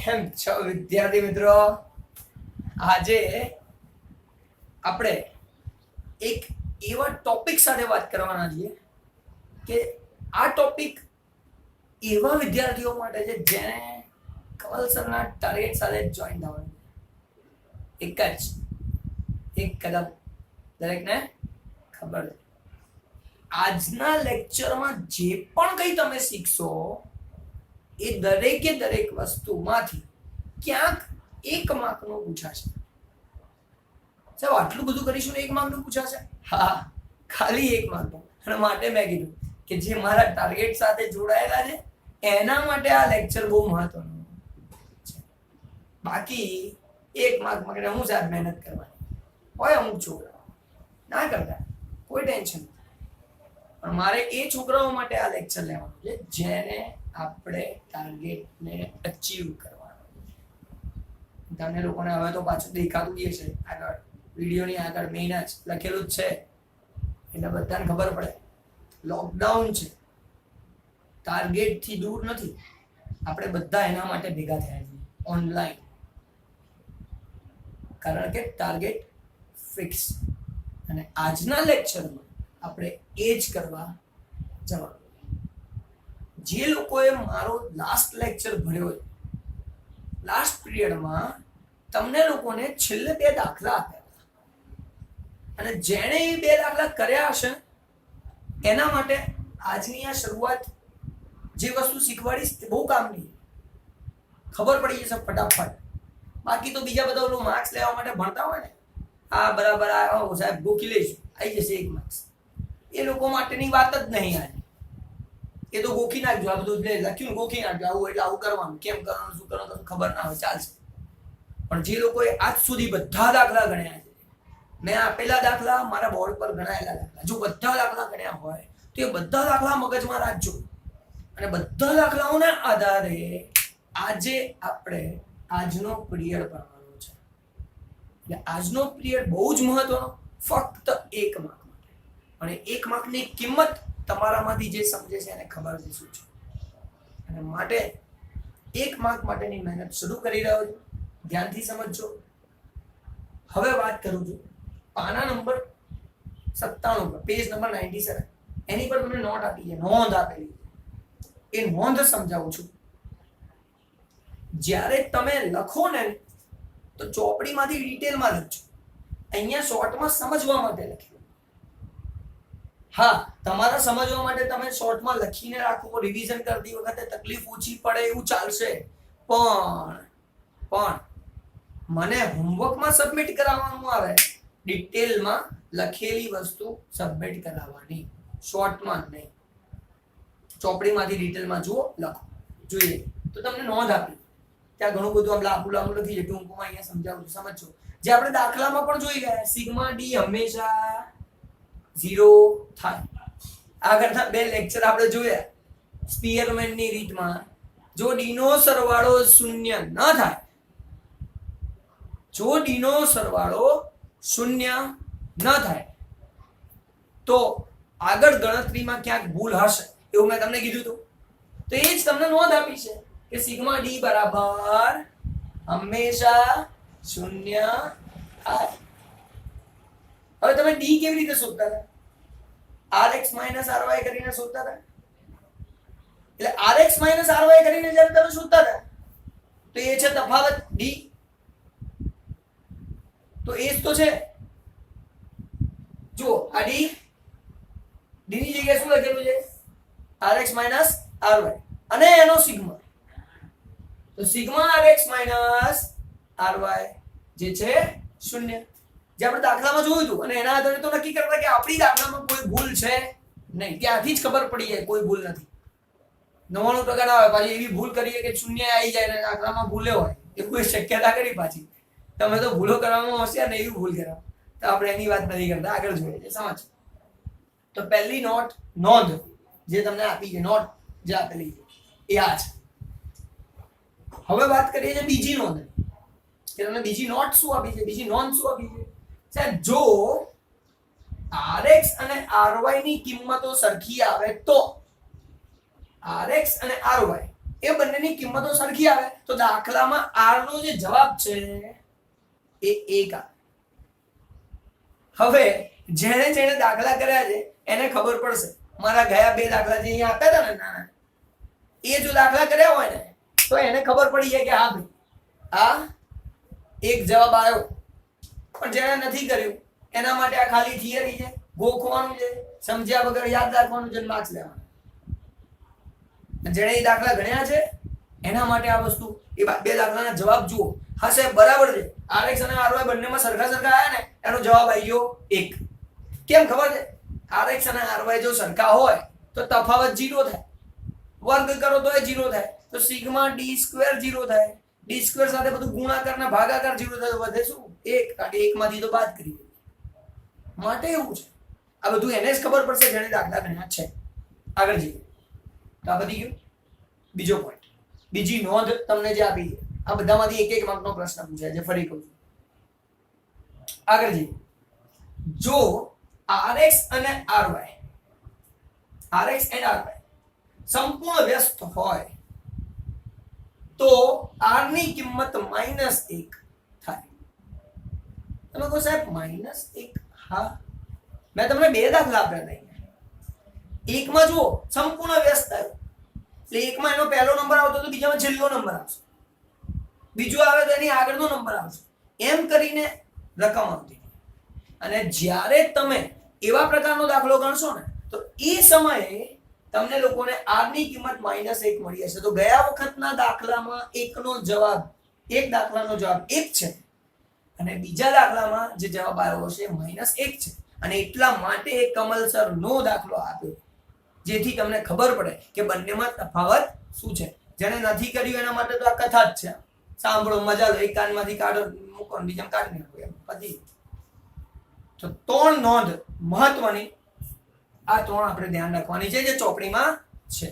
કેમ છો વિદ્યાર્થી મિત્રો? આજે આપણે એક એવા ટોપિક સાથે વાત કરવાના છીએ કે આ ટોપિક એવા વિદ્યાર્થીઓ માટે છે જેને કમલ સરના ટાર્ગેટ સાથે જોઈન થવાનું એક કદમ દરેકને ખબર છે. આજના લેક્ચરમાં જે પણ કંઈ તમે શીખશો એ દરેકે દરેક વસ્તુમાંથી ક્યાંક એક માર્કનું પૂછાશે. સાહેબ આટલું બધું કરીશું ને એક માર્કનું પૂછાશે? હા, ખાલી એક માર્કનું. અને માટે મેં કીધું કે જે મારા ટાર્ગેટ સાથે જોડાયેલા છે એના માટે આ લેક્ચર બહુ મહત્વનું છે. બાકી એક માર્ક માટે હું સાહેબ મહેનત કરવાની હોય, અમુક છોકરાઓ ના કરતા કોઈ ટેન્શન નથી. પણ મારે એ છોકરાઓ માટે આ લેક્ચર લેવાનું છે જેને આપણે ટાર્ગેટને અચીવ કરવાનો છે. તમને લોકોને હવે તો પાછું દેખાતું જ છે, આગળ વિડીયોની આગળ મેઇન જ લખેલું જ છે એટલે બધાને ખબર પડે. લોકડાઉન છે, ટાર્ગેટથી દૂર નથી. આપણે બધા એના માટે ભેગા થયા છીએ ઓનલાઈન, કારણ કે ટાર્ગેટ ફિક્સ. અને આજના લેક્ચરમાં આપણે એ જ કરવા જવાનું. જે લોકોએ મારો લાસ્ટ લેક્ચર ભર્યો છે, લાસ્ટ પીરિયડમાં તમને લોકોને છેલ્લે 2 દાખલા આપ્યા અને જેણે એ 2 દાખલા કર્યા હશે એના માટે આજની આ શરૂઆત જે વસ્તુ શીખવાડીશ તે બહુ કામની, ખબર પડી જશે ફટાફટ. બાકી તો બીજા બધા ઓલું માર્ક્સ લેવા માટે ભણતા હોય ને, આ બરાબર આ સાહેબ ગોખી લઈશું આવી જશે 1 માર્ક્સ, એ લોકો માટેની વાત જ નહીં આજે. એ તો ગોખી નાખજો, આ બધું લખ્યું ગોખી નાખજો, આવું એટલે આવું કરવાનું, કેમ કરવાનું, શું કરવાનું ખબર ના હોય ચાલશે. પણ જે લોકોએ આજ સુધી બધા દાખલા ગણ્યા છે, મેં આપેલા દાખલા મારા બોર્ડ પર ગણાયેલા દાખલા, જો બધા દાખલા ગણ્યા હોય તો એ બધા દાખલા મગજમાં રાખજો. અને બધા દાખલાઓના આધારે આજે આપણે આજનો પીરિયડ ભણવાનો છે. એટલે આજનો પીરિયડ બહુ જ મહત્વનો, ફક્ત 1 માર્ક માટે. અને 1 માર્કની કિંમત તમારામાંથી જે સમજે છે એને ખબર છે શું છે. અને માટે 1 માર્ક માટેની મહેનત શરૂ કરી રહ્યો છું, ધ્યાનથી સમજજો. હવે વાત કરું છું પાના નંબર 97 પર, પેજ નંબર 97, એની પર તમને નોટ આપી છે, નોંધ આપેલી છે. એ નોંધ સમજાવું છું. જ્યારે તમે લખો ને તો ચોપડીમાંથી ડિટેલમાં લખજો. અહીંયા શોર્ટમાં સમજવા માટે લખ્યું. હા, તમારા સમજવા માટે તમે શોર્ટમાં લખીને રાખો, રિવિઝન કરતી વખતે તકલીફ ઓછી પડે એવું ચાલશે. પણ મને હોમવર્કમાં સબમિટ કરાવવાનું આવે, ડિટેલમાં લખેલી વસ્તુ સબમિટ કરાવવાની, શોર્ટમાં નહીં. ચોપડીમાંથી ડિટેલમાં જુઓ, લખો, જોઈએ તો તમને નોંધ આપી. ત્યાં ઘણું બધું આમ લાંબુ નથી, જે ટૂંકમાં અહીંયા સમજાવું છું, સમજો. જે આપણે દાખલામાં પણ જોઈ ગયા, સિગ્મા ડી હંમેશા 0 થાય. આગળના 2 લેક્ચર આપણે જોયા સ્પીયરમેનની રીતમાં. જો ડી નો સરવાળો 0 ન થાય, જો ડી નો સરવાળો 0 ન થાય તો આગળ ગણતરીમાં ક્યાંક ભૂલ હશે, એવું મેં તમને કીધું હતું. તો એ જ તમને નોંધ આપી છે કે સિગ્મા ડી બરાબર હંમેશા 0 થાય. હવે તમે ડી કેવી રીતે શોધતા હતા? rx ry કરીને શોધતા હતા. એટલે rx ry કરીને જ્યારે તમે શોધતા હતા તો એ છે તફાવત ડી. તો એ જ તો છે. જો આ ડી ની જગ્યાએ શું લખેલું છે? rx ry અને એનો સિગ્મા. તો સિગ્મા rx ry જે છે 0, જે આપણે દાખલામાં જોયું હતું. અને એના આધારે તો નક્કી કરતા કે આપણી દાખલામાં કોઈ ભૂલ છે નહીં. ત્યાંથી જ ખબર પડી જાય કોઈ ભૂલ નથી. 99% ના હોય, પાછી એવી ભૂલ કરીએ કે 0 આવી જાય ને દાખલામાં ભૂલે હોય, એ કોઈ શક્યતા કરી પાછી. તમે તો ભૂલો કરવામાં હોશિયાર ને એવી ભૂલ કરાવો. તો આપણે એની વાત નથી કરતા, આગળ જોઈએ છે, સમજ. તો પહેલી નોંધ જે તમને આપી છે, નોટ જે આપેલી છે એ આ છે. હવે વાત કરીએ છીએ બીજી નોંધ કે તમને બીજી નોટ શું આપી છે, બીજી નોંધ શું આપી છે. સાહેબ જો rx અને ry ની કિંમતો સરખી આવે તો rx અને ry એ બંનેની કિંમતો સરખી આવે તો દાખલામાં r નો જે જવાબ છે એ 1 આવે. હવે જેણે દાખલા કર્યા છે એને ખબર પડશે. મારા ગયા 2 દાખલા જે અહીંયા આપ્યા હતા ને નાના, એ જો દાખલા કર્યા હોય ને તો એને ખબર પડી જાય કે હા ભાઈ આ એક જવાબ આવ્યો. પણ જેણે નથી કર્યું એના માટે આ ખાલી થિયરી છે, ગોખવાનું છે, સમજ્યા વગર યાદ રાખવાનું છે, માર્ક્સ લેવાના. જેણે એ દાખલા ગણ્યા છે એના માટે આ વસ્તુ, એ 2 દાખલાના જવાબ જુઓ. હશે બરાબર છે, rx અને ry બંનેમાં સરખા આયા ને એનો જવાબ આવી ગયો 1. કેમ ખબર છે? rx અને ry જો સરખા હોય તો તફાવત 0 થાય, વર્ગ કરો તો એ 0 થાય, તો સિગ્મા d સ્ક્વેર 0 થાય, d સ્ક્વેર સાથે બધું ગુણાકાર ને ભાગાકાર 0 થાય, તો વધે શું? 1. કારણ કે 1 માંથી તો બાદ કરી માટે એવું છે. આ બધું એને જ ખબર પડશે જેણે દાખલા ગણ્યા છે. આગળ જઈએ તો આ બધી ગયું. બીજો પોઈન્ટ, બીજી નોંધ તમને જે આપી છે, આ બધામાંથી એક એક માર્કનો પ્રશ્ન પૂછાય છે, ફરી કહું છું. આગળ જઈએ. જો rx અને ry સંપૂર્ણ વ્યસ્ત હોય તો r ની કિંમત -1 થાય. તમે કહો સાહેબ -1? હા, મેં તમને 2 દાખલા આપ્યા હતા. એકમાં જુઓ સંપૂર્ણ વ્યસ્ત આવ્યો એટલે એકમાં એનો પહેલો નંબર આવતો તો બીજામાં છેલ્લો નંબર આવશે, બીજો આવે તો એની આગળનો નંબર આવશે, એમ કરીને રકમ આવતી. અને જ્યારે તમે એવા પ્રકારનો દાખલો ગણશો ને તો એ સમયે તમને લોકોને r ની કિંમત -1 મળી હશે. તો ગયા વખતના દાખલામાં એક દાખલાનો જવાબ 1 છે અને બીજા દાખલામાં જે જવાબ આવ્યો હશે -1 છે. અને એટલા માટે કમલસર નો દાખલો આપ્યો, જેથી તમને ખબર પડે કે બંનેમાં તફાવત શું છે. જેને નથી કર્યું એના માટે તો આ કથા જ છે. સાંભળો, મજા લો, એક કાનમાંથી કાઢો મૂકો ને બીજામાં કાઢી નાખો, એમ પતી. તો 3 નોંધ મહત્વની, આ 3 આપણે ધ્યાન રાખવાની છે જે ચોપડીમાં છે.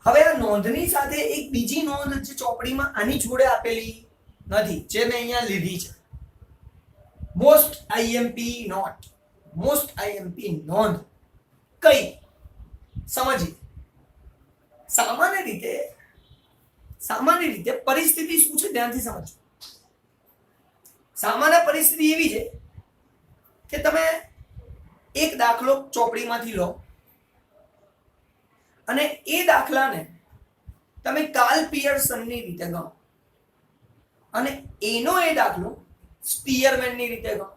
હવે આ નોંધની સાથે એક બીજી નોંધ જે ચોપડીમાં આની જોડે આપેલી નથી, જે મેં અહીંયા લીધી છે. મોસ્ટ IMP નોંધ કઈ સમજી. સામાન્ય રીતે પરિસ્થિતિ શું છે ધ્યાનથી સમજો. સામાન્ય પરિસ્થિતિ એવી છે કે તમે એક દાખલો ચોપડીમાંથી લો અને એ દાખલાને તમે કાર્લ પિયર્સનની રીતે ગણો અને એનો એ દાખલો સ્પીયરમેનની રીતે ગણો,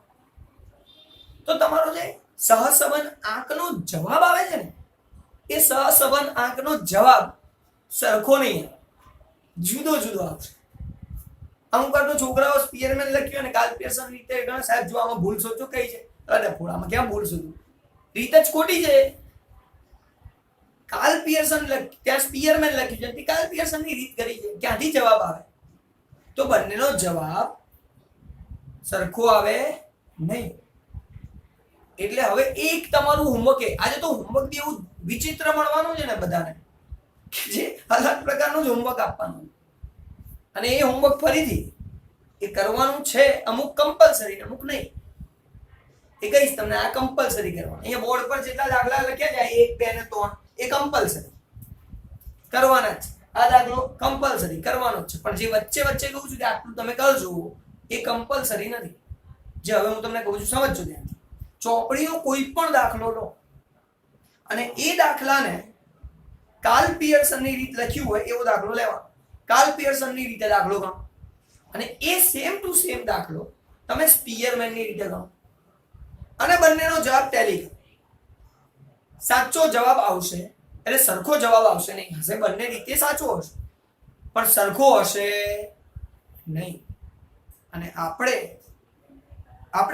તો તમારો જે સહસંબંધ આંકનો જવાબ આવે છે ને એ સહસંબંધ આંકનો જવાબ સરખો નહીં, જુદો આવશે. અમુક વાર તો છોકરાઓ સ્પીયરમેન લખ્યું અને કાર્લ પિયર્સન રીતે ગણે. સાહેબ જો આમાં ભૂલ સોચો કઈ છે? અરે ફોડામાં ક્યાં ભૂલ સોચું, રીત જ ખોટી છે. કાર્લ પિયર્સન ત્યાં સ્પીયરમેન લખ્યું છે, કાર્લ પિયર્સનની રીત કરી છે, ક્યાંથી જવાબ આવે? તો બંનેનો જવાબ સરખો આવે નહીં. એટલે હવે એક તમારું હોમવર્ક, આજે તો હોમવર્ક બી એવું વિચિત્ર મળવાનું છે ને બધાને, જે અલગ પ્રકારનું જ હોમવર્ક આપવાનું. અને એ હોમવર્ક ફરીથી એ કરવાનું છે, અમુક કમ્પલસરી, અમુક નહીં. એ કહીશ તમને, આ કમ્પલસરી કરવાનું. અહીંયા બોર્ડ પર જેટલા દાખલા લખ્યા જાય 1, 2 ને 3 એ કમ્પલસરી કરવાના જ. આ દાખલો કમ્પલસરી કરવાનો જ છે, પણ જે વચ્ચે કહું છું કે આટલું તમે કરજો એ કમ્પલસરી નથી. જે હવે હું તમને કહું છું સમજજો ધ્યાનથી. ચોપડીનો કોઈ પણ દાખલો લો અને એ દાખલાને કાર્લ પિયર્સનની રીત લખ્યું હોય એવો દાખલો લેવાનો. કાર્લ પિયર્સનની રીતે દાખલો ગણો અને એ સેમ ટુ સેમ દાખલો તમે સ્પીયરમેનની રીતે ગણો અને બંનેનો જવાબ ટેલી કરો. સાચો જવાબ આવશે એટલે સરખો જવાબ આવશે નહીં, હશે બંને રીતે સાચો હશે પણ સરખો હશે નહીં. અને આપણે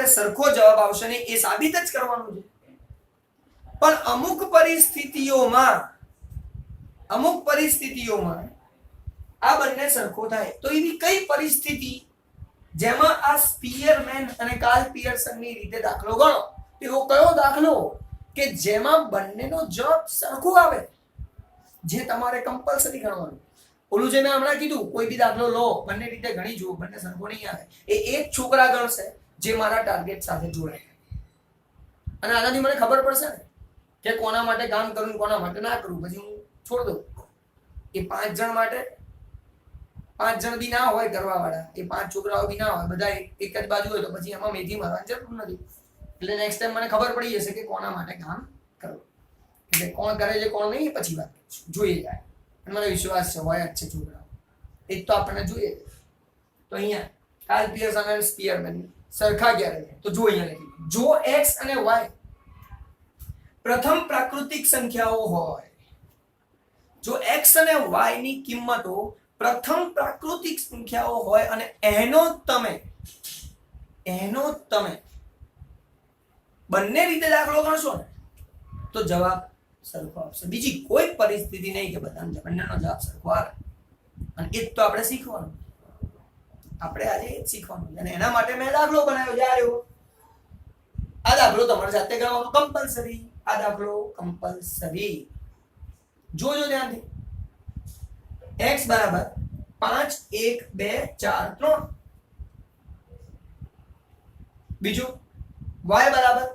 સરખો જવાબ આવશે નહીં એ સાબિત જ કરવાનું છે. પણ અમુક પરિસ્થિતિઓમાં આ બંને સરખો થાય. તો એવી કઈ પરિસ્થિતિ જેમાં આ સ્પીયરમેન અને કાર્લ પિયર્સનની રીતે દાખલો ગણો, એવો કયો દાખલો કે જેમાં બંનેનો જવાબ સરખો આવે, જે તમારે કમ્પલસરી ગણવાનું. ઓલું જે મેં હમણાં કીધું, કોઈ બી દાખલો લો, બંને રીતે ગણી જુઓ, બંને સરખો નહીં આવે. એ એક છોકરા ગણશે જે મારા ટાર્ગેટ સાથે જોડાય, અને આનાથી મને ખબર પડશે ને કે કોના માટે કામ કરવું, કોના માટે ના કરવું. પછી હું છોડ દઉં. એ 5 જણ માટે 5 જણ બી ના હોય કરવા વાળા, એ 5 છોકરાઓ બી ના હોય, બધા એક જ બાજુ હોય તો પછી એમાં મેથી મારવાની જરૂર નથી. એટલે નેક્સ્ટ ટાઈમ મને ખબર પડી જશે કે કોના માટે કામ કરવું. એટલે કોણ કરે છે કોણ નહીં એ પછી વાત કરીશું, જોઈએ જાય. અને મને વિશ્વાસ છે હોય જ છે છોકરાઓ, એ તો આપણને જોઈએ. તો અહીંયા કાર્લ પિયર્સન અને સ્પીયરમેન સરખા ક્યારે છે? તો જો અહીંયા લખી, જો x અને y પ્રથમ પ્રાકૃતિક સંખ્યાઓ હોય, જો x અને y ની કિંમતો પ્રથમ પ્રાકૃતિક સંખ્યાઓ હોય અને એનો તમે બંને રીતે દાખલો ગણશો ને તો જવાબ સરખો આવશે. બીજી કોઈ પરિસ્થિતિ નહીં કે બંનેનો જવાબ સરખો આવે. અને એ જ તો આપણે શીખવાનું, આપણે આજે એ જ શીખવાનું. અને એના માટે મેં દાખલો બનાવ્યો છે. આ દાખલો તમારે જાતે ગણવાનો કમ્પલસરી. આ દાખલો કમ્પલસરી જોજો ધ્યાનથી. x બરાબર 5 1 2 4 3. બીજું y બરાબર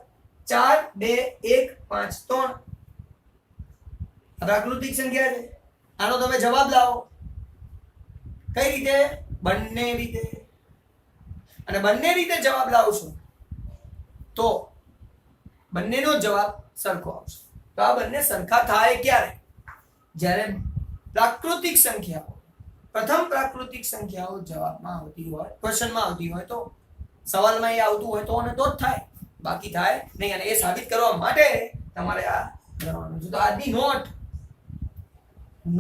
4 2 1 5 3. પ્રાકૃતિક સંખ્યા છે. આનો તમે જવાબ લાવો. કઈ રીતે? બંને રીતે. અને બંને રીતે જવાબ લાવશો તો બંનેનો જવાબ સરખો આવશે. તો આ બંને સરખા થાય ક્યારે? જ્યારે પ્રાકૃતિક સંખ્યાઓ, પ્રથમ પ્રાકૃતિક સંખ્યાઓ જવાબમાં આવતી હોય, ક્વેશ્ચનમાં આવતી હોય, તો સવાલમાં એ આવતું હોય તો અને તો જ થાય, બાકી થાય નહીં. અને એ સાબિત કરવા માટે તમારે આ કરવાનું છે. તો આજની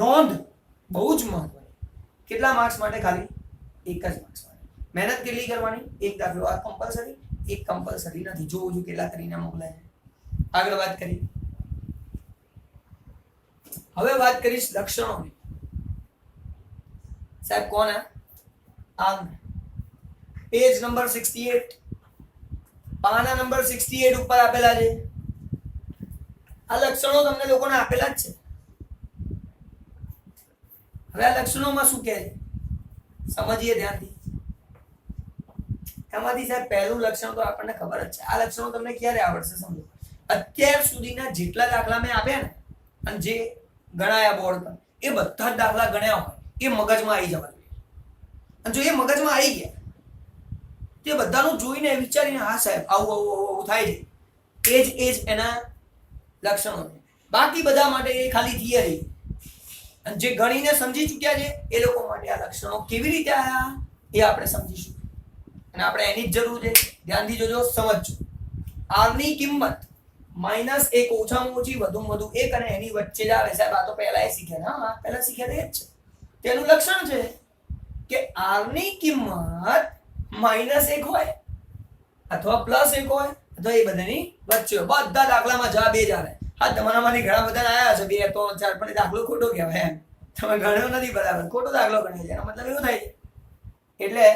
નોંધ બહુ જ મહત્વની. કેટલા માર્ક્સ માટે? ખાલી 1 જ માર્ક્સ માટે. મહેનત કેટલી કરવાની? એક દાખલો આ કમ્પલસરી, એક કમ્પલસરી નથી. જોવું છું કેટલા કરીને મોકલાય છે. આગળ વાત કરી. હવે વાત કરીશ લક્ષણોની. સાહેબ કોણ આ? પેજ નંબર 68, પાના નંબર 68 ઉપર આપેલા છે. આ લક્ષણો તમને લોકોને આપેલા જ છે. હવે આ લક્ષણોમાં શું કહે છે સમજીએ ધ્યાનથી. એમાંથી સાહેબ પહેલું લક્ષણ તો આપણને ખબર જ છે. આ લક્ષણો તમને ક્યારે આવડશે સમજો. અત્યાર સુધીના જેટલા દાખલા મેં આપ્યા ને અને જે ગણાયા બોર્ડ પર, એ બધા જ દાખલા ગણ્યા હોય એ મગજમાં આવી જવા જોઈએ. અને જો એ મગજમાં આવી ગયા તે બધાનું જોઈને વિચારીને હા સાહેબ આવું થાય છે, એ જ એના લક્ષણો છે. બાકી બધા માટે એ ખાલી થિયરી. અને જે ગણીને સમજી ચૂક્યા છે એ લોકો માટે આ લક્ષણો કેવી રીતે આયા એ આપણે સમજીશું. અને આપણે એની જ જરૂર છે. ધ્યાનથી જોજો, સમજજો. r ની કિંમત -1 ઓછામાં ઓછી વધુમાં વધુ 1 અને એની વચ્ચે જ આવે. સાહેબ આ તો પહેલા એ શીખ્યા. હા પહેલા શીખ્યા એ જ છે. તેનું લક્ષણ છે કે r ની કિંમત -1 હોય અથવા +1 હોય અથવા એ બધાની વચ્ચે હોય. બધા દાખલામાં જવાબ એ જ આવે. હા તમારામાંથી ઘણા બધા આવ્યા છે 2 3 4, પણ એ દાખલો ખોટો કહેવાય એમ. તમે ગણ્યો નથી બરાબર, ખોટો દાખલો ગણ્યો છે. એનો મતલબ એવું થાય છે. એટલે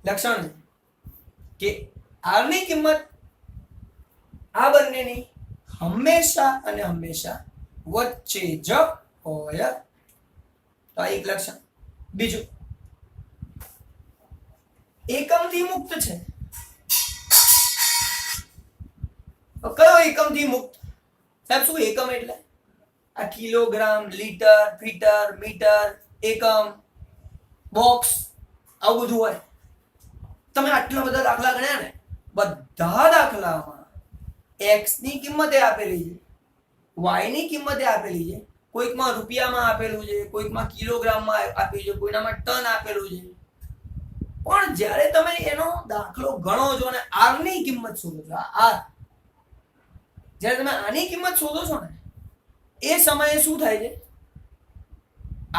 લક્ષણ કે r ની કિંમત આ બંનેની હંમેશા અને હંમેશા વચ્ચે જ હોય. તો આ એક લક્ષણ. બીજું, એકમથી મુક્ત છે. કયો એકમથી મુક્ત? સાહેબ શું એકમ એટલે? આ કિલોગ્રામ, લીટર, ફીટર, મીટર, એકમ, બોક્સ, આવું બધું હોય. તમે આટલા બધા દાખલા ગણ્યા ને, બધા દાખલામાં x ની કિંમતે આપેલી છે, y ની કિંમતે આપેલી છે, કોઈકમાં રૂપિયામાં આપેલું છે, કોઈકમાં કિલોગ્રામમાં આપેલું છે, કોઈનામાં ટન આપેલું છે. પણ જ્યારે તમે એનો દાખલો ગણો છો અને r ની કિંમત શોધો છો, r જ્યારે તમે આની કિંમત શોધો છો ને એ સમયે શું થાય છે?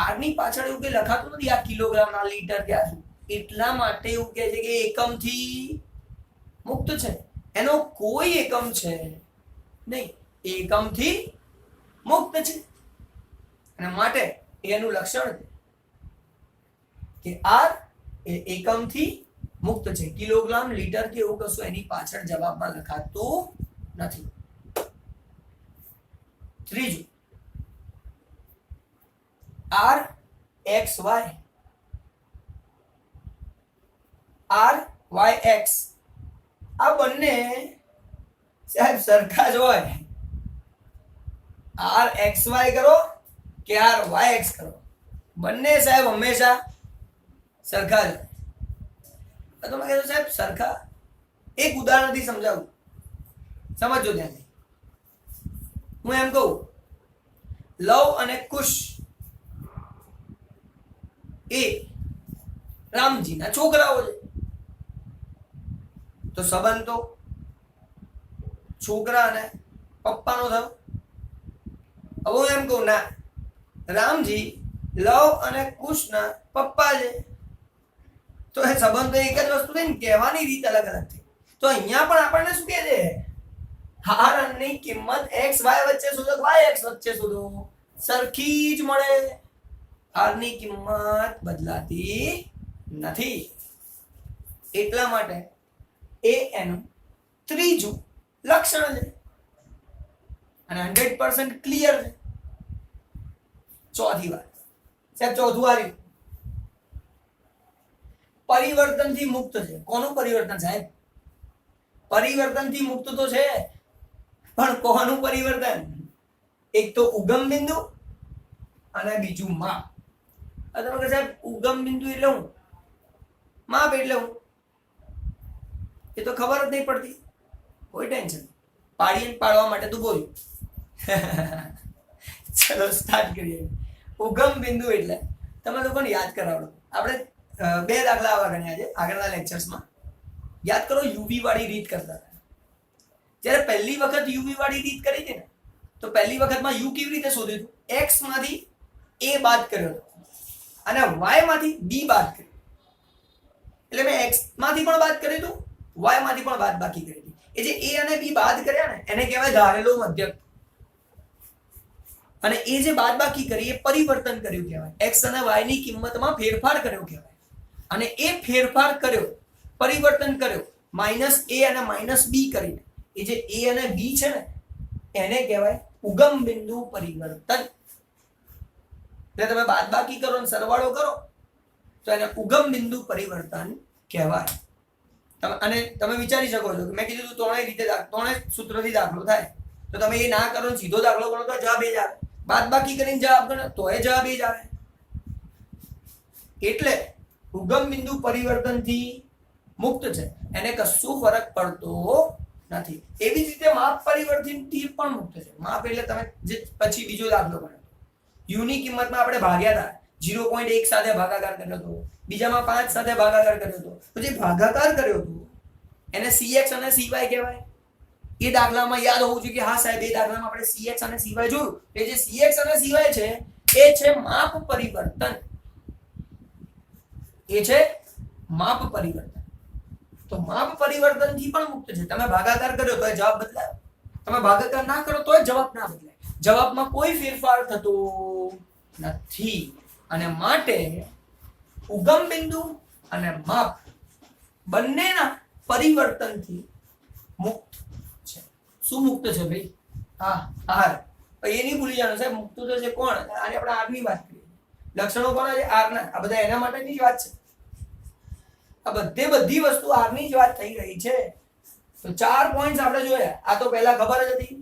r ની પાછળ એવું કે લખાતું નથી આ કિલોગ્રામ, આ લીટર કે આ શું. એટલા માટે એવું કહે છે કે એકમથી મુક્ત છે. એનો કોઈ એકમ છે નહીં, એકમથી મુક્ત છે. અને માટે એનું લક્ષણ છે કે r એ એકમથી મુક્ત છે. કિલોગ્રામ, લીટર કે એવું કશું એની પાછળ જવાબમાં લખાતું નથી. ત્રીજું, r x y, r y x આ બંને સાહેબ સરખા જ હોય. r x y કરો કે આર વાય એક્સ કરો, બંને સાહેબ હંમેશા સરખા જ. તમે કહેશો સાહેબ સરખા, એક ઉદાહરણથી સમજાવું, સમજો ત્યાંથી. હું એમ કહું લવ અને કુશ એ રામજીના છોકરાઓ છે, તો સંબંધ તો છોકરા અને પપ્પાનો થયો. હવે હું એમ કહું ના, રામજી લવ અને કુશના પપ્પા છે, તો એ સંબંધ તો એક જ વસ્તુ થઈ ને, કહેવાની રીત અલગ અલગ થઈ. તો અહીંયા પણ આપણને શું કહે છે, આર ની કિંમત એક્સ વાય વચ્ચે શોધો, વાય એક્સ વચ્ચે શોધો, સરખી જ મળે. આર ની કિંમત બદલાતી નથી, એટલા માટે એ એનું ત્રીજું લક્ષણ છે અને 100% ક્લિયર છે. ચોથી વાત સાહેબ, ચોથું આવ્યું પરિવર્તનથી મુક્ત છે. કોનું પરિવર્તન સાહેબ? પરિવર્તનથી મુક્ત તો છે, પણ કોનું પરિવર્તન? એક તો ઉગમ બિંદુ અને બીજું માપ. તમે કહે સાહેબ ઉગમ બિંદુ એટલે હું, માપ એટલે હું, એ તો ખબર જ નહીં પડતી. કોઈ ટેન્શન, પાડવા માટે તું બોલ. ચલો સ્ટાર્ટ કરીએ. ઉગમ બિંદુ એટલે તમે લોકોને યાદ કરાવડો. આપણે 2 દાખલા આવા ગણ્યા છે આગળના લેક્ચર્સમાં. યાદ કરો, યુવી વાળી રીત કરતા હતા. જ્યારે પહેલી વખત યુવી વાળી રીત કરી હતી ને, તો પહેલી વખતમાં યુ કેવી રીતે શોધ્યું હતું? એક્સ માંથી એ બાદ કર્યો હતો અને વાય માંથી બી બાદ કર્યું. એટલે મેં એક્સ માંથી પણ બાદ કર્યું હતું, વાય માંથી પણ બાદ બાકી કરી હતી. એ જે એ અને બી બાદ કર્યા ને, એને કહેવાય ધારેલો મધ્યક. અને એ જે બાદ બાકી કરી એ પરિવર્તન કર્યું કહેવાય. એક્સ અને વાય ની કિંમતમાં ફેરફાર કર્યો કહેવાય. અને એ ફેરફાર કર્યો, પરિવર્તન કર્યો, માઇનસ એ અને માઇનસ બી કરીને, એ જે એ અને બી છે ને, એને કહેવાય ઉગમ બિંદુ પરિવર્તન. એટલે તમે બાદબાકી કરો ને સરવાળો કરો તો એને ઉગમ બિંદુ પરિવર્તન કહેવાય. અને તમે વિચારી શકો છો કે મેં કીધું ત્રણેય સૂત્રથી દાખલો થાય, તો તમે એ ના કરો, સીધો દાખલો કરો તો જવાબ એ જ આવે. બાદબાકી કરીને જવાબ ગણો તો એ જવાબ એ જ આવે. એટલે ઉગમ બિંદુ પરિવર્તનથી મુક્ત છે, એને કશું ફરક પડતો નથી. એવી જ રીતે માપ પરિવર્તનથી પણ મુક્ત છે. માપ એટલે તમે જે પછી બીજો દાખલો ગણ્યો, યુ ની કિંમતમાં આપણે ભાગ્યા હતા, 0.1 સાથે ભાગાકાર કર્યો હતો, બીજામાં 5 સાથે ભાગાકાર કર્યો હતો. તો જે ભાગાકાર કર્યો હતો એને cx અને cy કહેવાય. એ દાખલામાં યાદ હોવું જોઈએ કે હા સાહેબ, એ દાખલામાં આપણે cx અને cy જોયું. એ જે cx અને cy છે એ છે માપ પરિવર્તન. એ છે માપ પરિવર્તન. તો માપ પરિવર્તનથી પણ મુક્ત છે. તમે ભાગાકાર કર્યો તો જવાબ બદલાય, તમે ભાગાકાર ના કરો તો જવાબ ના બદલાય. જવાબમાં કોઈ ફેરફાર થતો નથી. અને માટે ઉગમ બિંદુ અને માપ બંનેના પરિવર્તનથી મુક્ત છે. શું મુક્ત છે ભાઈ? હા, આર. એ નહીં ભૂલી જવાનું સાહેબ, મુક્ત તો છે કોણ? આને આપણે આર ની વાત કરીએ. લક્ષણો કોના છે? આર ના. આ બધા એના માટેની જ વાત છે. આ બધી વસ્તુ આર ની જ વાત થઈ રહી છે. તો 4 પોઈન્ટ્સ આપણે જોયા. આ તો પહેલા ખબર જ હતી.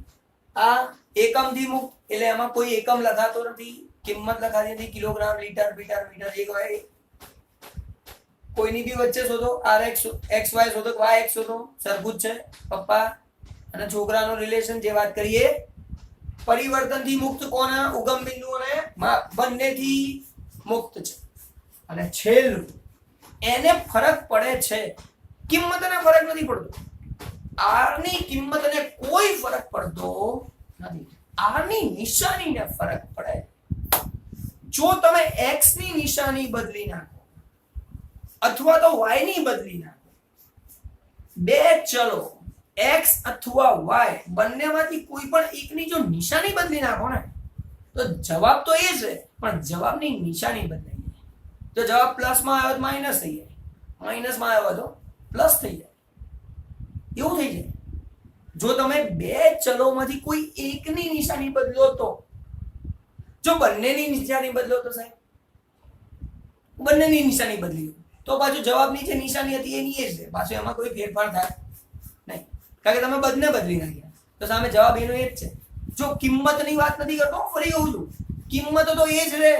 આ એકમથી મુક્ત એટલે એમાં કોઈ એકમ લખાતો નથી, કિંમત લખાતી નથી, કિલોગ્રામ, લીટર, મીટર, એક હોય. કોઈની બી વચ્ચે શોધો, આર એક્સ વાય શોધો, વાય એક્સ શોધો, સરખું જ છે. પપ્પા અને છોકરાનું રિલેશન જે વાત કરીએ, પરિવર્તનથી મુક્ત કોના? ઉગમ બિંદુ અને બંનેથી મુક્ત છે. અને છેલ્લું એને ફરક પડે છે, કિંમતને ફરક નથી પડતો. આર ની કિંમતને કોઈ ફરક પડતો નથી. આર ની નિશાનીને ફરક પડે. જો તમે એક્સ ની નિશાની બદલી નાખો અથવા તો વાય ની બદલી નાખો, બે ચલો એક્સ અથવા વાય બંનેમાંથી કોઈ પણ એકની જો નિશાની બદલી નાખો ને, તો જવાબ તો એ છે, પણ જવાબની નિશાની બદલાઈ જાય. તો જવાબ પ્લસમાં આવ્યો તો માઇનસ થઈ જાય, માઇનસમાં આવ્યો તો પ્લસ થઈ જાય, એવું થઈ જાય. જો તમે બે ચલોમાંથી કોઈ એકની નિશાની બદલો તો, જો બંનેની નિશાની બદલો તો સાહેબ બંનેની નિશાની બદલી તો પાછું જવાબની જે નિશાની હતી એની એ જ છે, પાછું એમાં કોઈ ફેરફાર થાય નહીં, કારણ કે તમે બંને બદલી નાખ્યા. તો સામે જવાબ એનો એ જ છે. જો કિંમતની વાત નથી કરતો, ફરી કહું છું, કિંમત તો એ જ રહે.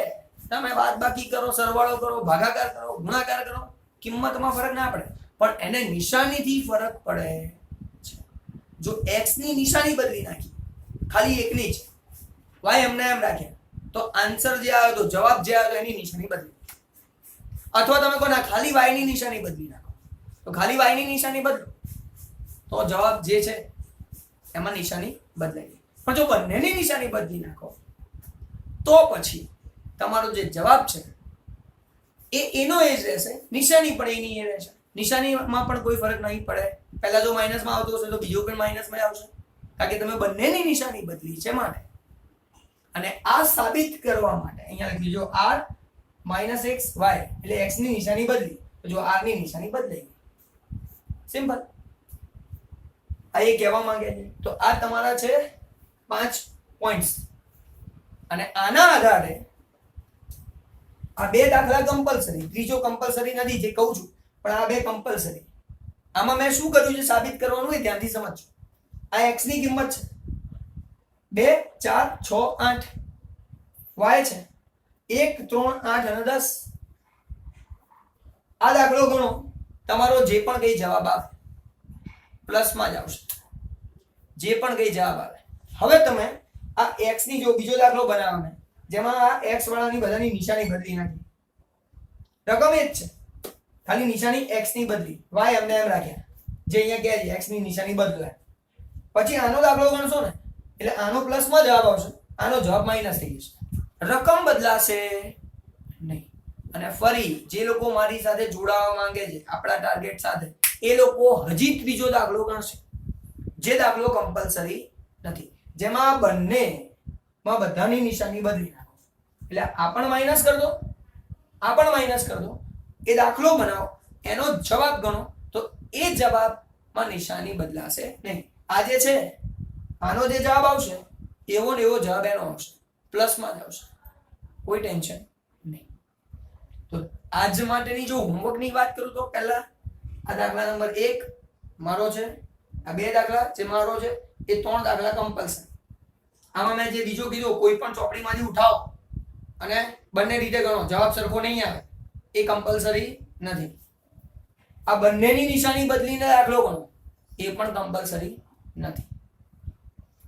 તમે બાદબાકી કરો, સરવાળો કરો, ભાગાકાર કરો, ગુણાકાર કરો, કિંમતમાં ફરક ના પડે, પણ એને નિશાનીથી ફરક પડે છે. જો x ની નિશાની બદલી નાખી, ખાલી એકની જ y એમને એમ રાખ્યા, તો આન્સર જે આવ્યો તો જવાબ જે આવ્યો એની નિશાની બદલી. અથવા તમે કહો ના ખાલી y ની નિશાની બદલી નાખો, તો ખાલી y ની નિશાની બદલો તો જવાબ જે છે એમાં નિશાની બદલાઈ. પણ જો બંનેની નિશાની બદલી નાખો તો પછી તમારો જે જવાબ છે એ એનો એ જ રહેશે, નિશાની પણ એની એ રહેશે. નિશાનીમાં પણ કોઈ ફરક નહીં પડે. પહેલા જો માઇનસમાં આવતો હશે તો બીજો પણ માઇનસમાં આવશે, કારણ કે તમે બંનેની નિશાની બદલી છે માટે. અને આ સાબિત કરવા માટે અહીંયા લખી જો r - x y એટલે x ની નિશાની બદલી, તો જો r ની નિશાની બદલાઈ. સિમ્પલ. આ એ કહેવા માંગે છે. તો આ તમારા છે 5 પોઈન્ટ્સ. અને આના આધારે આ બે દાખલા કમ્પલસરી, ત્રીજો કમ્પલસરી નથી જે કહું છું, પણ આ બે કમ્પલસરી. આમાં મેં શું કર્યું છે સાબિત કરવાનું એ ધ્યાનથી સમજજો. આ x ની કિંમત છે 2 4 6 8, y છે 1 3 8 અને 10. આ દાખલો ગણો, તમારો જે પણ કઈ જવાબ આવે પ્લસમાં જ આવશે. જે પણ કઈ જવાબ આવે. હવે તમે આ x ની જો બીજો દાખલો બનાવવાનો, જેમાં આ x વાળાની બધાની નિશાની બદલી નાખી, રકમ એ જ છે, ખાલી નિશાની x ની બદલી, y એમને એમ રાખ્યા, જે અહીંયા કહે છે x ની નિશાની બદલાય. પછી આનો દાખલો ગણશો ને એટલે આનો પ્લસમાં જવાબ આવશે, આનો જવાબ માઈનસ થઈ જશે, રકમ બદલાશે નહીં. અને ફરી જે લોકો મારી સાથે જોડાવા માંગે છે આપણા ટાર્ગેટ સાથે, એ લોકો હજી ત્રીજો દાખલો ગણશે, જે દાખલો કમ્પલસરી નથી, જેમાં બંનેમાં બધાની નિશાની બદલી નાખો. એટલે આ પણ માઈનસ કરી દો, આ પણ માઈનસ કરી દો, એ દાખલો બનાવો, એનો જવાબ ગણો, તો એ જવાબમાં નિશાની બદલાશે નહીં. આ જે છે આનો જે જવાબ આવશે એવો ને એવો જવાબ એનો આવશે, પ્લસમાં જ આવશે, કોઈ ટેન્શન નહીં. તો આજ માટેની જો હોમવર્કની વાત કરું તો પહેલા આ દાખલા નંબર 1 મારો છે, આ બે દાખલા જે મારો છે એ 3 દાખલા કમ્પલસરી. આમાં મેં જે બીજો કીધું કોઈ પણ ચોપડીમાંથી ઉઠાવો અને બંને રીતે ગણો, જવાબ સરખો નહીં આવે, એ કમ્પલસરી નથી. આ બંનેની નિશાની બદલીને દાખલો ગણો, એ પણ કમ્પલસરી નથી.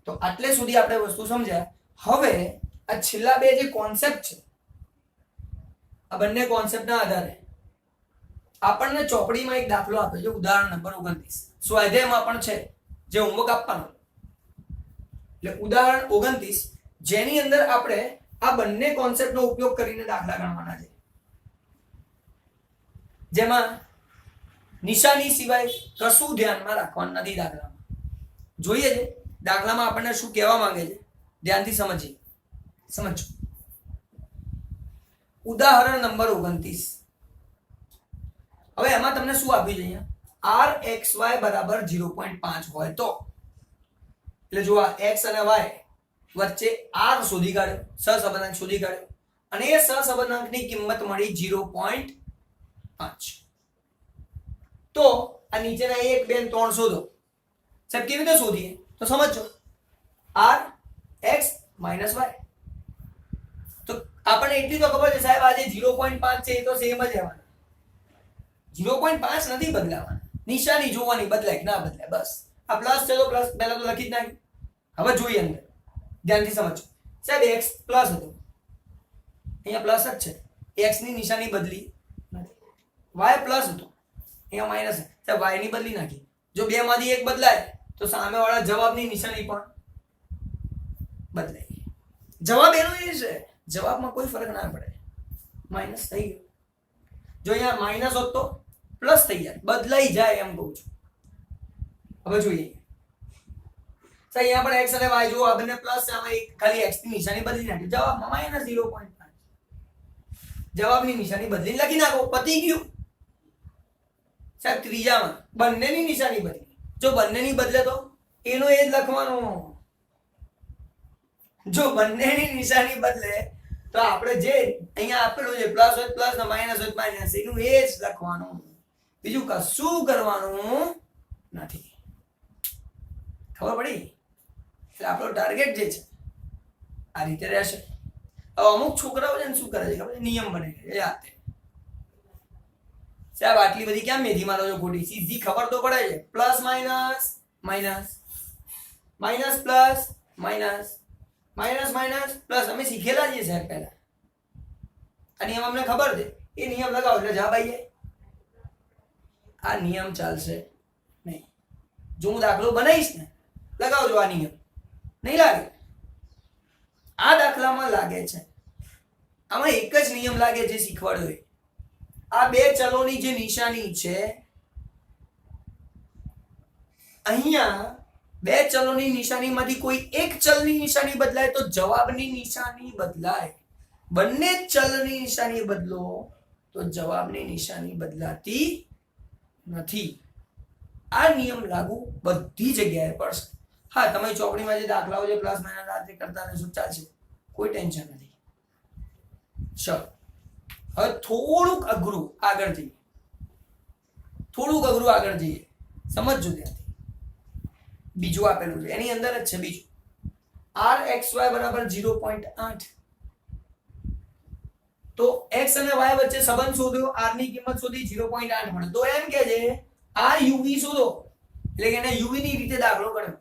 તો આટલે સુધી આપણે વસ્તુ સમજ્યા. હવે આ છેલ્લા બે જે કોન્સેપ્ટ છે, આ બંને કોન્સેપ્ટના આધારે આપણને ચોપડીમાં એક દાખલો આપ્યો છે, ઉદાહરણ નંબર 29. સ્વાધ્યાયમાં પણ છે જે હોમવર્ક આપવાનો. એટલે ઉદાહરણ 29, જેની અંદર આપણે આ બંને કોન્સેપ્ટનો ઉપયોગ કરીને દાખલા ગણવાના છે, જેમાં નિશાની સિવાય કશું ધ્યાનમાં રાખવાનું નથી. દાખલામાં જોઈએ છે દાખલામાં આપણને શું કહેવા માંગે છે, ધ્યાનથી સમજો. ઉદાહરણ નંબર 29. હવે એમાં તમને શું આપ્યું છે અહીંયા, rxy બરાબર 0.5 હોય તો, એટલે જો આ x અને y વચ્ચે r શોધી કાઢ્યો, સહસંબંધાંક શોધી કાઢ્યો, અને એ સહસંબંધાંકની કિંમત મળી 0.5. તો આ નીચેના 1 2 3 શોધો. સાહેબ કેવી રીતે શોધીએ તો સમજો, r x minus y. તો આપણને એટલી તો ખબર છે સાહેબ આ જે 0.5 છે એ તો સેમ જ રહેવાના, 0.5 નથી બદલાવાના, નિશાની જોવાની બદલાય કે ના બદલાય, બસ. આ પ્લસ છે તો પ્લસ પહેલા તો લખી જ નાખી. હવે જોઈએ અંદર, ધ્યાનથી સમજો. સાહેબ x પ્લસ હતો, અહીંયા પ્લસ જ છે, x ની નિશાની બદલી નથી. y પ્લસ હતો, અહીંયા માઈનસ છે, સાહેબ y ની બદલી નાખી. જો બે માંથી એક બદલાય તો સામેવાળા જવાબની નિશાની પણ બદલાય. જવાબ એનો એ છે, જવાબમાં કોઈ ફરક ના પડે, માઈનસ થઈ ગયો. જો અહીંયા માઈનસ હોત તો પ્લસ થઈ જાય, બદલાઈ જાય એમ કહું છું. હવે જોઈએ તો અહીંયા પણ x અને y જો આ બંને પ્લસ છે, આમાં એક ખાલી x ની નિશાની બદલી નાખી, જવાબમાં માઈનસ 0.5. જવાબની નિશાની બદલી લખી નાખો, પતી ગયું. સાહેબ ત્રીજામાં બંનેની નિશાની બદલી, જો બંનેની બદલે તો એનો એ જ લખવાનું. જો બંનેની નિશાની બદલે તો આપણે જે અહીંયા આપેલું છે પ્લસ હોય પ્લસ ને માઈનસ હોય માઈનસ, એનું એ જ લખવાનું, બીજું કશું કરવાનું નથી. ખબર પડી? એટલે આપણો ટાર્ગેટ જે છે આ રીતે રહેશે. હવે અમુક છોકરાઓ છે ને શું કરે છે ખબર છે? નિયમ બને છે જાતે. સાહેબ આટલી બધી ક્યાં મેથી મારો છો ખોટી? સીધી ખબર તો પડે છે. Plus minus minus minus plus minus minus minus plus અમે શીખેલા છીએ સાહેબ પહેલા. આ નિયમ અમને ખબર છે. એ નિયમ લગાવો એટલે જવાબ આવી જાય. આ નિયમ ચાલશે નહીં. જો હું દાખલો બનાવીશ ને લગાવજો આ નિયમ. નહીં લાગે? આ દાખલામાં લાગે છે. આમાં એક જ નિયમ લાગે છે શીખવાડ્યો એ. આ બે ચલોની જે નિશાની છે અહીંયા બે ચલોની નિશાનીમાંથી કોઈ એક ચલની નિશાની બદલાય તો જવાબની નિશાની બદલાય. બંને ચલની નિશાની બદલો તો જવાબની નિશાની બદલાતી નથી. આ નિયમ લાગુ બધી જગ્યાએ પડશે. હા, તમે ચોપડીમાં જે દાખલાઓ છે પ્લસ માઇનસ આ રીતે કરતા રહેશો ચાલશે, કોઈ ટેન્શન નથી. ચલો હવે થોડુંક અઘરું આગળ જઈએ. સમજજો ત્યાંથી. બીજું આપેલું છે એની અંદર જ છે બીજું. rxy બરાબર 0.8. તો x અને y વચ્ચે સંબંધ શોધ્યો, r ની કિંમત શોધી 0.8 મળે. તો એમ કે છે r uv શોધો, એટલે કે એને uv ની રીતે દાખલો ગણ્યો.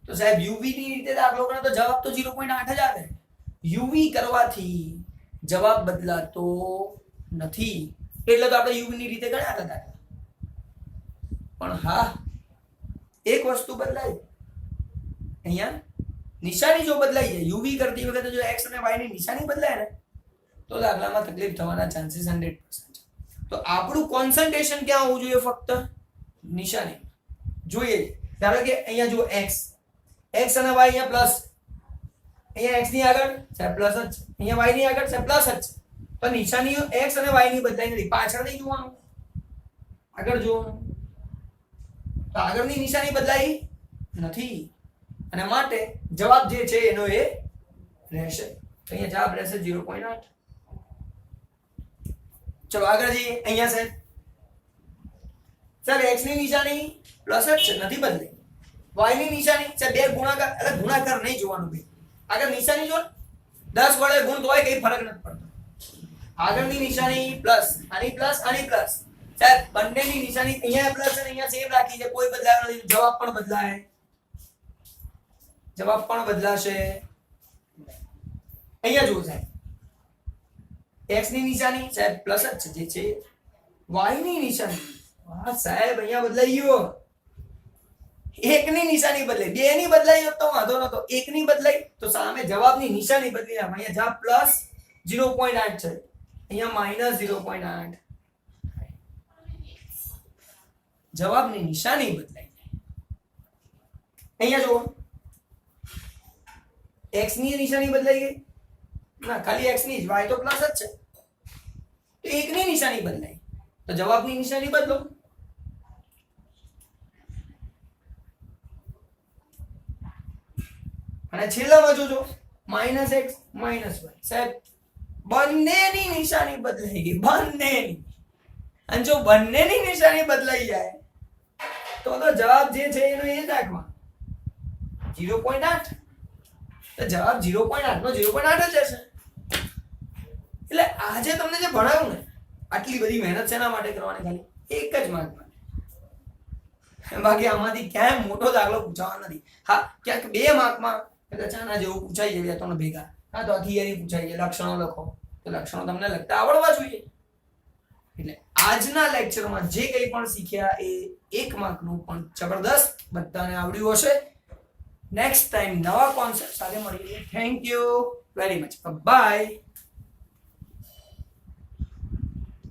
તો સાહેબ uv ની રીતે દાખલો ગણ્યો તો જવાબ તો 0.8 જ આવે. uv કરવાથી જવાબ બદલાતો નથી, એટલે તો આપણે uv ની રીતે ગણ્યા હતા. પણ હા, એક વસ્તુ બદલાય. અહીંયા નિશાની જો બદલાઈ જાય, uv કરતી વખતે જો x અને y ની નિશાની બદલાય ને તો દાખલામાં તકલીફ થવાના ચાન્સીસ 100% છે. તો આપણું કોન્સન્ટ્રેશન ક્યાં હોવું જોઈએ? ફક્ત નિશાની જોઈએ. ધારો કે અહીંયા જો x અને y અહીંયા પ્લસ, અહીંયા x ની આગળ સાહેબ પ્લસ જ છે, અહીંયા y ની આગળ સાહેબ પ્લસ જ છે. તો નિશાનીઓ x અને y ની બદલાઈ નથી. પાછળ નહીં જોવાનું, આગળ જોવાનું. તો આગળની નિશાની બદલાઈ નથી અને માટે જવાબ જે છે એનો એ રહેશે. અહીંયા જવાબ રહેશે 0.8. ચલો આગળ જઈએ. અહીંયા સાહેબ x ની નિશાની પ્લસ જ છે, નથી બદલાઈ. y ની નિશાની છે બે ગુણાકાર, એટલે ગુણાકાર નહીં જોવાનું ભાઈ. આગળ નિશાની જો 10 વડે ગુણ તો હોય કઈ ફરક નથી પડતો. આગળની નિશાની પ્લસ, આની પ્લસ, આની પ્લસ. સાહેબ બંનેની નિશાની અહીંયા પ્લસ અને અહીંયા સેમ રાખી છે, કોઈ બદલાવ નથી. જવાબ પણ બદલાય, જવાબ પણ બદલાશે. અહીંયા જુઓ સાહેબ x ની નિશાની સાહેબ પ્લસ જ છે, જે છે y ની નિશાની વાહ સાહેબ અહીંયા બદલાઈ ગયો. એક ની નિશાની બદલાઈ, બે ની બદલાઈ તો વાંધો નતો, એક ની બદલાઈ તો સામે જવાબની નિશાની બદલી. અહીંયા જવાબ પ્લસ 0.8 છે, અહીંયા માઈનસ 0.8. જવાબની નિશાની બદલાઈ. અહીંયા જુઓ x ની નિશાની બદલાઈ ગઈ ના, ખાલી x ની જ, y તો પ્લસ જ છે. તો એક ની નિશાની બદલાઈ તો જવાબની નિશાની બદલો. અને છેલ્લામાં જોજો માઇનસ x માઇનસ y. સાહેબ બંનેની નિશાની બદલાઈ ગઈ, બંનેની. અને જો બંનેની નિશાની બદલાઈ જાય તો જવાબ જે છે એનો એ જ રાખવાનો 0.8. તો જવાબ 0.8 નો 0.8 જ હશે. એટલે આજે તમને જે ભણાવ્યું ને, આટલી બધી મહેનત શેના માટે કરવાની? ખાલી એક જ માર્ક માટે. બાકી આમાંથી ક્યાંય મોટો દાખલો પૂછવાનો નથી. હા, ક્યાંક 2 માર્કમાં ચાના જેવું પૂછાઈ જાય તો ભેગા. હા, તો થિયરી પૂછાઈ જાય, લક્ષણો લખો તો લક્ષણો તમને લખતા આવડવા જોઈએ. એટલે આજના લેક્ચરમાં જે કંઈ પણ શીખ્યા એ 1 માર્કનું પણ જબરદસ્ત બધાને આવડ્યું હશે. નેક્સ્ટ ટાઈમ નવા કોન્સેપ્ટ સાથે મળીએ. Thank you very much. By.